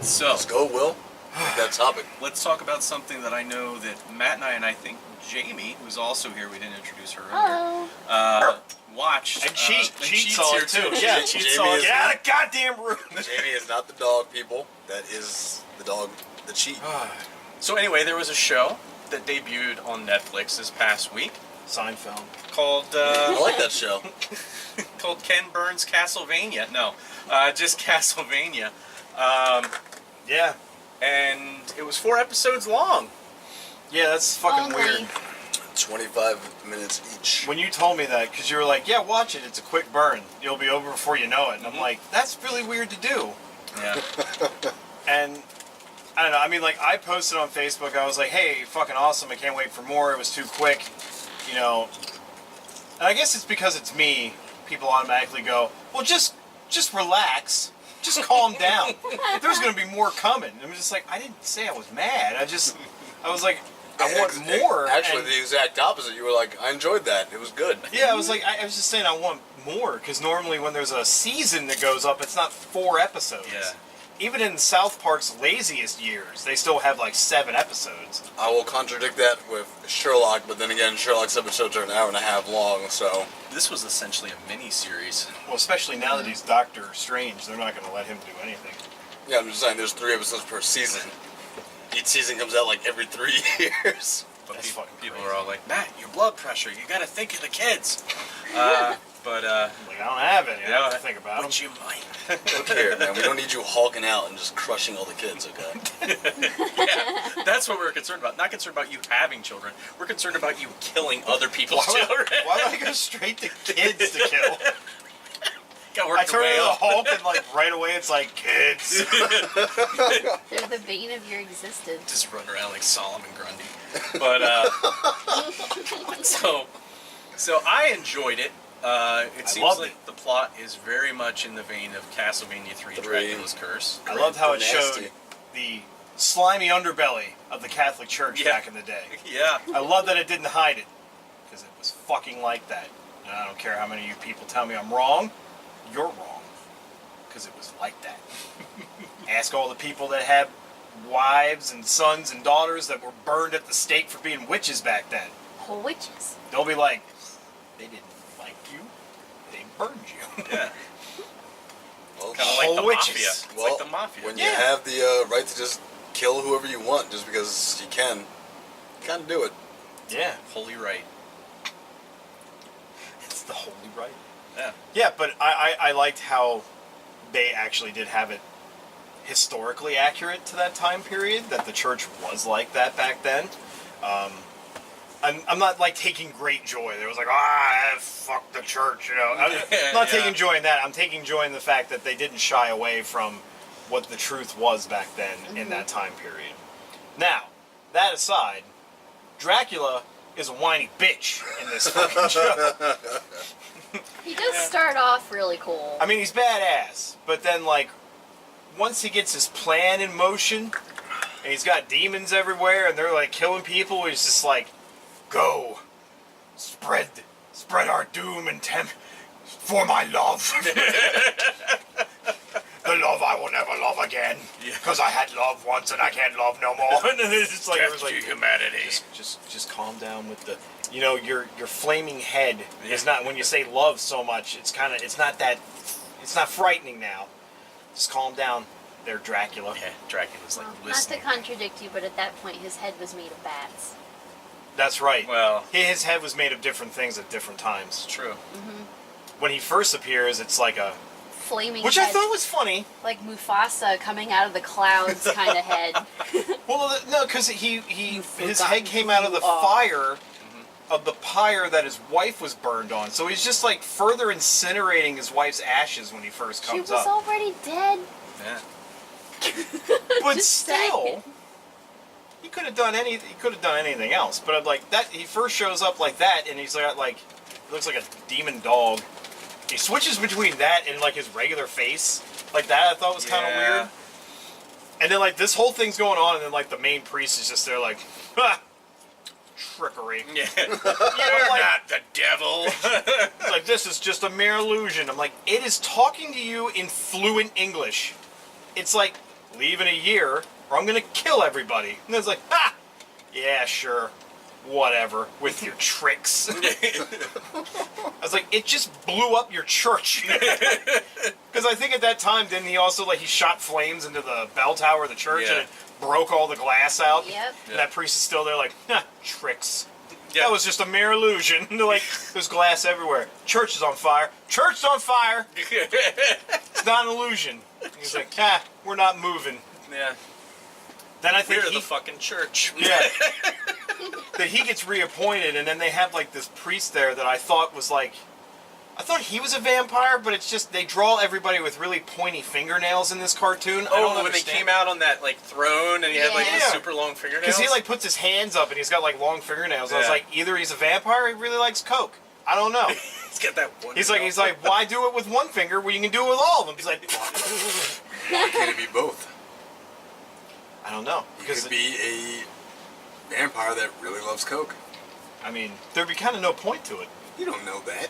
So, let's go, Will. That topic. Let's talk about something that I know that Matt and I think Jamie, who's also here, we didn't introduce her earlier, watched. And Cheats saw here too. Yeah, Cheats saw it. Get out of the goddamn room. Jamie is not the dog, people. That is the dog, the Cheat. So anyway, there was a show that debuted on Netflix this past week. Seinfeld. Called, I like that show. called Ken Burns' Castlevania. No, just Castlevania. Yeah. And it was 4 episodes long. Yeah, that's fucking Only. weird. 25 minutes each. When you told me that, because you were like, yeah, watch it, it's a quick burn. You'll be over before you know it. And I'm like, that's really weird to do. Yeah. And I don't know, I mean, like, I posted on Facebook, I was like, hey, fucking awesome, I can't wait for more, it was too quick, you know. And I guess it's because it's me, people automatically go, well, just relax, just calm down. There's going to be more coming. And I'm just like, I didn't say I was mad, I was like, I want more. Actually, the exact opposite. You were like, I enjoyed that. It was good. Yeah, I was like, I was just saying I want more, because normally when there's a season that goes up, it's not 4 episodes. Yeah. Even in South Park's laziest years, they still have like 7 episodes. I will contradict that with Sherlock, but then again, Sherlock's episodes are an hour and a half long, so... This was essentially a mini-series. Well, especially now that he's Doctor Strange, they're not going to let him do anything. Yeah, I'm just saying, there's 3 episodes per season. Each season comes out like every 3 years. But That's fucking people crazy. are all like, Matt, your blood pressure, you gotta think of the kids. But, Like, I don't have any. I don't have to think about them. but you might. Look here, man, we don't need you hulking out and just crushing all the kids, okay? Yeah, that's what we're concerned about. Not concerned about you having children. We're concerned about you killing other people's children. Why do I go straight to kids to kill? Gotta work I your turn way into the up. Hulk and like right away it's like, kids. They're the bane of your existence. Just run around like Solomon Grundy. But, so I enjoyed it. It seems loved like it. the plot is very much in the vein of Castlevania 3 Dracula's Curse. I loved how it Nasty. showed the slimy underbelly of the Catholic Church Yeah. back in the day. Yeah. I love that it didn't hide it, because it was fucking like that. And I don't care how many of you people tell me I'm wrong, you're wrong. Because it was like that. Ask all the people that had wives and sons and daughters that were burned at the stake for being witches back then. Oh, witches. They'll be like, they didn't like you, they burned you. Yeah. Well, Kind of like the Witches. mafia. It's well, like the mafia. when you Yeah. have the right to just kill whoever you want just because you can, you kind of do it. Yeah, Holy right. it's the holy right. Yeah. Yeah, but I liked how they actually did have it historically accurate to that time period, that the church was like that back then. I'm not like taking great joy. There was like, fuck the church, you know. I'm not Yeah. taking joy in that. I'm taking joy in the fact that they didn't shy away from what the truth was back then in that time period. Now, that aside, Dracula is a whiny bitch in this fucking show. He does start off really cool. I mean, he's badass, but then, like, once he gets his plan in motion, and he's got demons everywhere, and they're, like, killing people, he's just like, go, spread our doom and tempt for my love. The love I will never love again, because I had love once and I can't love no more. And then it's just like, it was like, humanity. just calm down with the, you know, your flaming head is not, when you say love so much, it's kind of, it's not frightening now. Just calm down there, Dracula. Yeah, Dracula's like, Well, not to listening. contradict you, but at that point his head was made of bats. That's right. Well, His head was made of different things at different times. it's true. When he first appears, it's like a, Flaming which head, I thought was funny. like Mufasa coming out of the clouds kind of head. Well, no, because his forgotten head came out of the who you are. fire of the pyre that his wife was burned on. So he's just like further incinerating his wife's ashes when he first She comes was up. already dead. Yeah. But Just still, saying. he could have done anything else. But I'm like that. He first shows up like that, and he's like he looks like a demon dog. He switches between that and like his regular face, like that. I thought was kind of Yeah. weird. And then like this whole thing's going on, and then like the main priest is just there, like, ha, trickery. Yeah. You're Not the devil. It's like, this is just a mere illusion. I'm like, it is talking to you in fluent English. It's like leave in a year, or I'm gonna kill everybody. And it's like, ha! Yeah, sure. Whatever. With your tricks. I was like, it just blew up your church. Because I think at that time, didn't he also, like, he shot flames into the bell tower of the church and it broke all the glass out? Yep. And that priest is still there like, tricks. Yeah. That was just a mere illusion. They're like, there's glass everywhere. Church is on fire. Church is on fire. It's not an illusion. He's like, we're not moving. Yeah. Then I think We're the fucking church. Yeah. That he gets reappointed, and then they have like this priest there that I thought was like, I thought he was a vampire, but it's just they draw everybody with really pointy fingernails in this cartoon. I don't when understand. they came out on that like throne and he had like Yeah. the super long fingernails. Because he like puts his hands up and he's got like long fingernails. I was Yeah. like, either he's a vampire or he really likes coke. I don't know. he's got that one. He's like, why do it with one finger when you can do it with all of them? He's like, Why can't it be both? I don't know. You Because could be a vampire that really loves coke. I mean, there'd be kind of no point to it. You don't know that.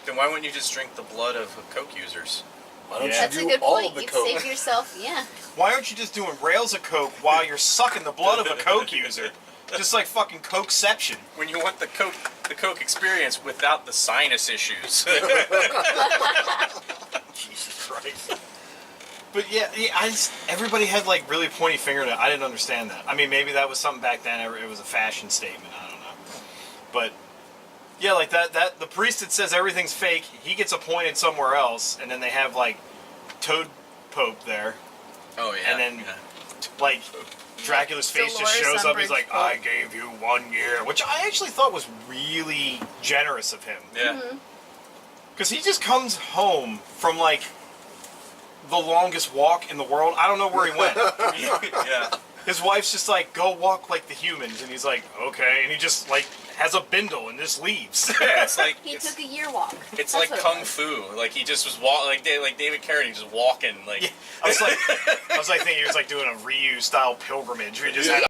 Then why wouldn't you just drink the blood of coke users? Why don't Yeah. That's you a do good all point. of the You'd coke? save yourself, yeah. Why aren't you just doing rails of coke while you're sucking the blood of a coke user? Just like fucking cokeception. When you want the coke experience without the sinus issues. Jesus Christ. But yeah, everybody had like really pointy fingernails. I didn't understand that. I mean, maybe that was something back then. It was a fashion statement. I don't know. But yeah, like that the priest that says everything's fake, he gets appointed somewhere else, and then they have like Toad Pope there, Oh yeah. and then yeah. like Dracula's face just Dolores shows up. He's Umbridge like, Pope. I gave you 1 year, which I actually thought was really generous of him. Yeah. Because he just comes home from like the longest walk in the world. I don't know where he went. yeah. His wife's just like, go walk like the humans, and he's like, okay, and he just like has a bindle and just leaves. Yeah, it's like He it's, took a year walk. it's That's like what it kung was. fu. Like he just was like David Carradine just walking like. Yeah, I was like thinking he was like doing a Ryu style pilgrimage. Where he just had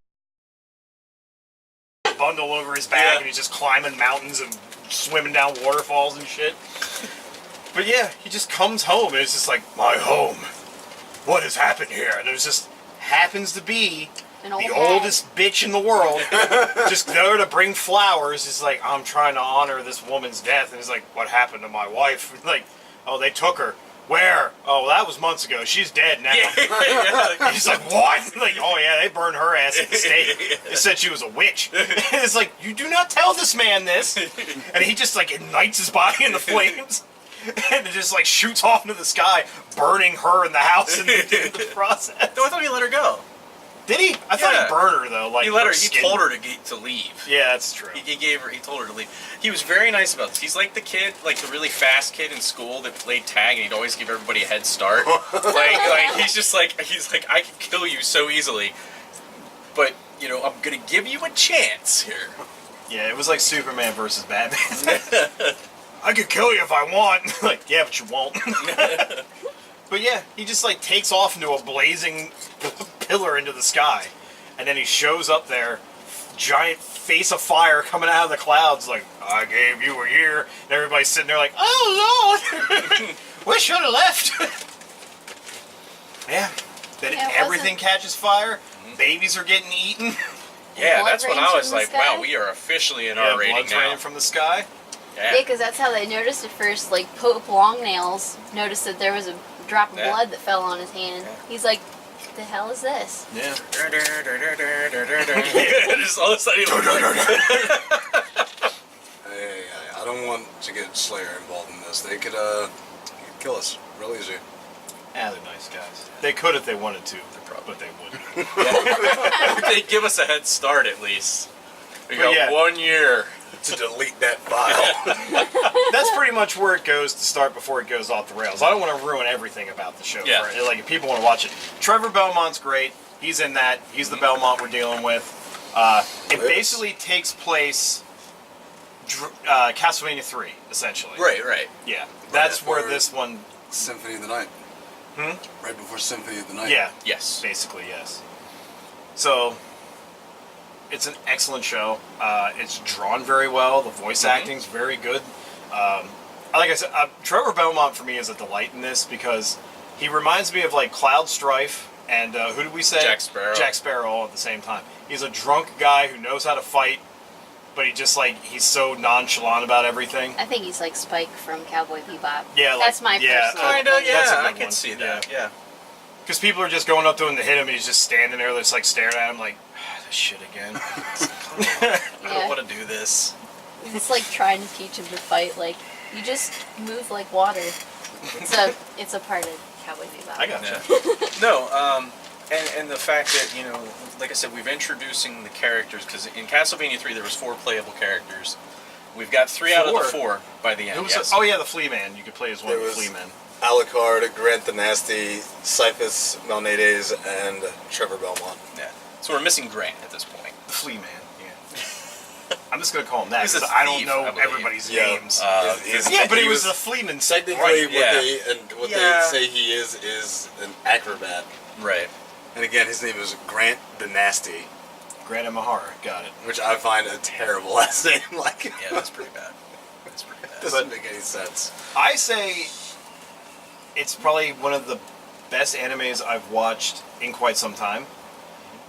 a bundle over his back, Yeah. and he's just climbing mountains and swimming down waterfalls and shit. But yeah, he just comes home, and it's just like, my home. What has happened here? And there's just happens to be An old the hag. oldest bitch in the world, just there to bring flowers. It's like, I'm trying to honor this woman's death. And it's like, what happened to my wife? Like, oh, they took her. Where? Oh, that was months ago. She's dead now. Yeah. He's like, what? Like, oh yeah, they burned her ass at the stake. They said she was a witch. It's like, you do not tell this man this. And he just like ignites his body in the flames. And it just like shoots off into the sky, burning her in the house in the process. No, I thought he let her go. Did he? I thought Yeah. he burned her though. Like He let her. her He skin. told her to leave. Yeah, that's true. He gave her. He told her to leave. He was very nice about this. He's like the kid, like the really fast kid in school that played tag, and he'd always give everybody a head start. like he's like I can kill you so easily, but you know I'm gonna give you a chance here. Yeah, it was like Superman versus Batman. I could kill you if I want. Like, yeah, but you won't. But yeah, he just like takes off into a blazing pillar into the sky, and then he shows up there, giant face of fire coming out of the clouds. Like, I gave you a year, and everybody's sitting there like, oh Lord, we should have left. Yeah, then Yeah, it everything wasn't- catches fire. Babies are getting eaten. Yeah, Blood that's when rains I was from the like, wow, sky? we are officially in Yeah, our rating blood's now. raining from the sky. Yeah, Yeah. because that's how they noticed at first. Like Pope Longnails noticed that there was a drop of Yeah. blood that fell on his hand. He's like, "What the hell is this?" Yeah. Just all of a sudden, Hey, I don't want to get Slayer involved in this. They could kill us real easy. Yeah, they're nice guys. They could if they wanted to, but they wouldn't. they give us a head start at least. We But got yeah. 1 year. To delete that file. That's pretty much where it goes to start before it goes off the rails. I don't want to ruin everything about the show. Yeah. Like, if people want to watch it. Trevor Belmont's great. He's in that. He's the Belmont we're dealing with. It Yes. basically takes place Castlevania 3, essentially. Right. Yeah. That's before- where this one... Symphony of the Night. Right before Symphony of the Night. Yeah. Yes. Basically, yes. So, it's an excellent show. It's drawn very well. The voice acting's very good. Like I said, Trevor Belmont for me is a delight in this because He reminds me of like Cloud Strife and who did we say? Jack Sparrow. Jack Sparrow all at the same time. He's a drunk guy who knows how to fight, but he's so nonchalant about everything. I think he's like Spike from Cowboy Bebop. Yeah, like, That's my personal Kinda, opinion. That's a yeah, good I can one. see that. Yeah. Because people are just going up to him to hit him, and he's just standing there, just like staring at him, like, this shit again. I don't want to do this. It's like trying to teach him to fight. Like, you just move like water. It's a part of Cowboy Bebop. I gotcha. Yeah. No, and the fact that, you know, like I said, we've introducing the characters, because in Castlevania 3 there was 4 playable characters. We've got 3 out of the 4 by the end. Yes. Oh yeah, the Flea Man. You could play as one of the Flea Men. Alucard, Grant the Nasty, Cyphus Melnades, and Trevor Belmont. Yeah. So we're missing Grant at this point. The Flea Man. Yeah. I'm just gonna call him that He's a because I don't thief, know I believe. everybody's Yeah. names. He's- But he he was was- a Flea Man. Technically, right. what Yeah. they say he is an acrobat. Right. And again, his name is Grant the Nasty, Grant Mahara. Got it. which I find a terrible last name. Like, Yeah, that's pretty bad. That's pretty bad. doesn't make any sense. I say it's probably one of the best animes I've watched in quite some time.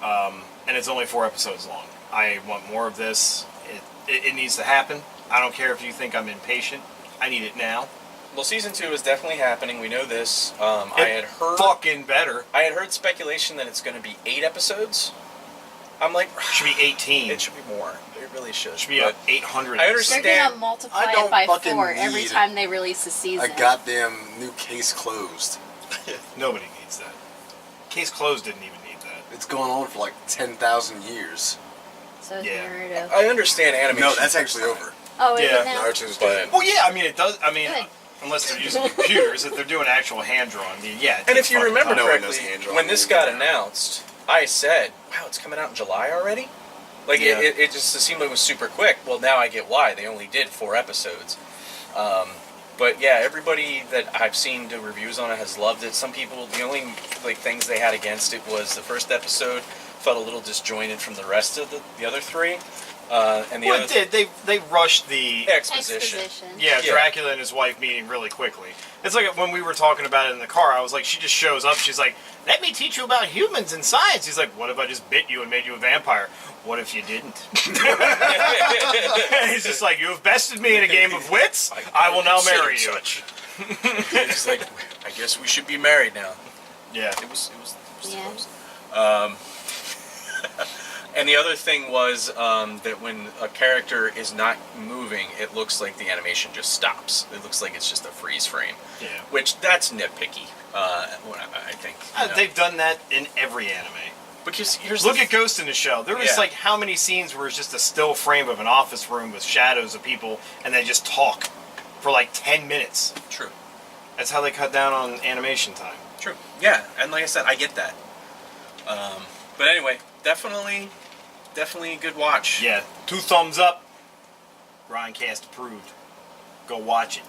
And it's only 4 episodes long. I want more of this. It needs to happen. I don't care if you think I'm impatient. I need it now. Well, season 2 is definitely happening. We know this. I had heard. Fucking better. I had heard speculation that it's going to be 8 episodes. I'm like, Should be 18. it should be more. It really should. Should be But 800. I They're understand. gonna multiply I don't it by fucking 4 every need time they release a season. A goddamn new case closed. Nobody needs that. Case closed didn't even need that. It's going on for like 10,000 years. So Yeah. Naruto. I understand animation. No, that's actually over. Oh, is Yeah. it now? Naruto's But- dead. Well, yeah, I mean, it does. I mean, Good. unless they're using computers, if they're doing actual hand drawn, I mean, yeah. it And takes if you fucking remember time. No one knows correctly, hand-drawn when this movies got now. announced, I said, "Wow, it's coming out in July already." Like Yeah. it just seemed like it was super quick. Well, now I get why they only did 4 episodes. But yeah, everybody that I've seen do reviews on it has loved it. Some people, the only like things they had against it was the first episode felt a little disjointed from the rest of the other 3, and the Well, other it did. They rushed the exposition. yeah, Yeah. Dracula and his wife meeting really quickly. It's like when we were talking about it in the car. I was like, she just shows up. She's like, "Let me teach you about humans and science." He's like, "What if I just bit you and made you a vampire?" "What if you didn't?" He's just like, "You have bested me in a game of wits. I will now marry you." Such. It's like, I guess we should be married now. Yeah. It was Yeah. close. And the other thing was that when a character is not moving, it looks like the animation just stops. It looks like it's just a freeze frame. Yeah. Which, that's nitpicky, I think. you know. They've done that in every anime. Because here's Look the at Ghost in the Shell. There was Yeah. like how many scenes where it's just a still frame of an office room with shadows of people and they just talk for like 10 minutes. True. That's how they cut down on animation time. True. Yeah, and like I said, I get that. But anyway, definitely a good watch. Yeah, 2 thumbs up. Grindcast approved. Go watch it.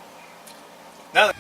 Now